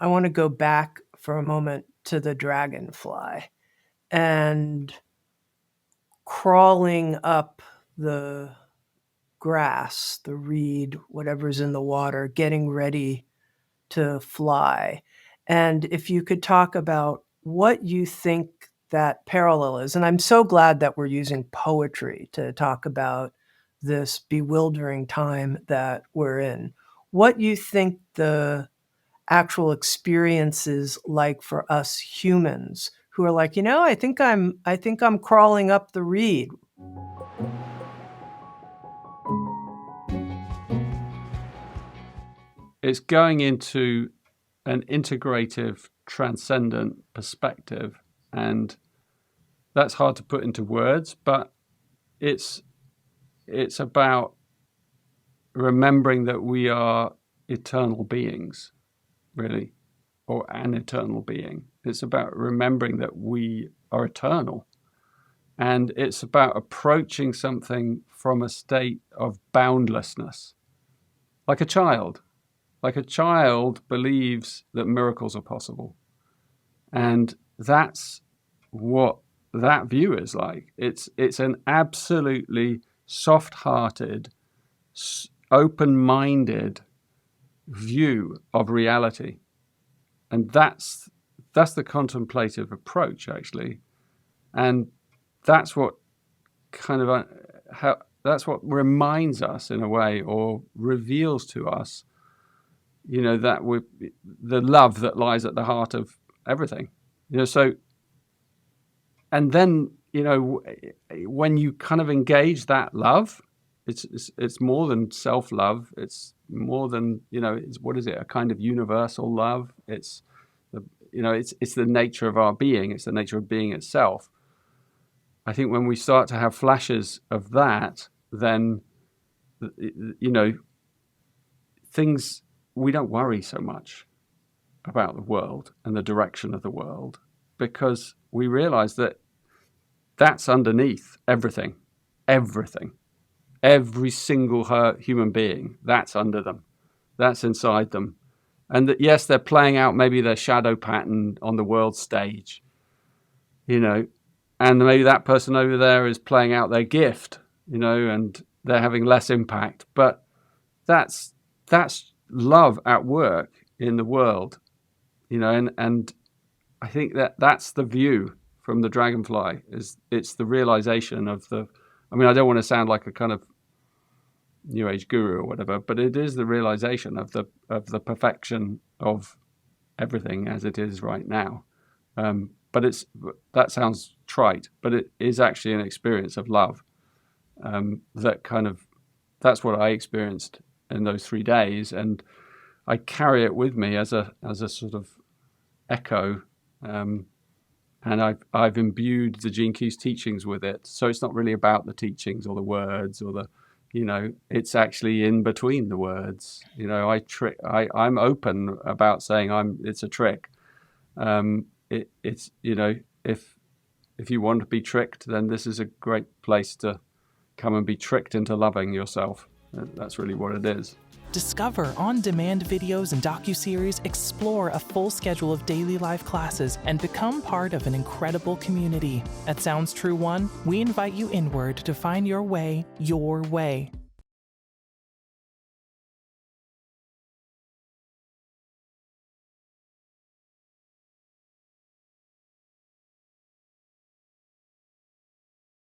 I want to go back for a moment to the dragonfly and crawling up the grass, the reed, whatever's in the water, getting ready to fly. And if you could talk about what you think that parallel is. And I'm so glad that we're using poetry to talk about this bewildering time that we're in. What you think the actual experiences like for us humans who are like, I think I'm crawling up the reed. It's going into an integrative, transcendent perspective, and that's hard to put into words, but it's about remembering that we are eternal beings, really, or an eternal being. It's about remembering that we are eternal. And it's about approaching something from a state of boundlessness, like a child. Like a child believes that miracles are possible. And that's what that view is like. It's an absolutely soft-hearted, open-minded view of reality. And that's the contemplative approach, actually. And that's what kind of that's what reminds us in a way, or reveals to us, that the love that lies at the heart of everything. So, and then when you kind of engage that love, it's more than self-love. It's more than it's, what is it? A kind of universal love. It's the nature of our being. It's the nature of being itself. I think when we start to have flashes of that, then, things, we don't worry so much about the world and the direction of the world, because we realize that that's underneath everything, every single human being, that's under them, that's inside them. And that, yes, they're playing out maybe their shadow pattern on the world stage, and maybe that person over there is playing out their gift, and they're having less impact. But that's love at work in the world, and I think that's the view from the dragonfly. It's the realization of I don't want to sound like a kind of New Age guru or whatever, but it is the realization of the perfection of everything as it is right now. But that sounds trite, but it is actually an experience of love. That's what I experienced in those 3 days, and I carry it with me as a sort of echo, and I've imbued the Gene Keys teachings with it. So it's not really about the teachings or the words or it's actually in between the words. I'm open about saying it's a trick. It's if you want to be tricked, then this is a great place to come and be tricked into loving yourself. That's really what it is. Discover on-demand videos and docuseries, explore a full schedule of daily life classes, and become part of an incredible community. At Sounds True One, we invite you inward to find your way, your way.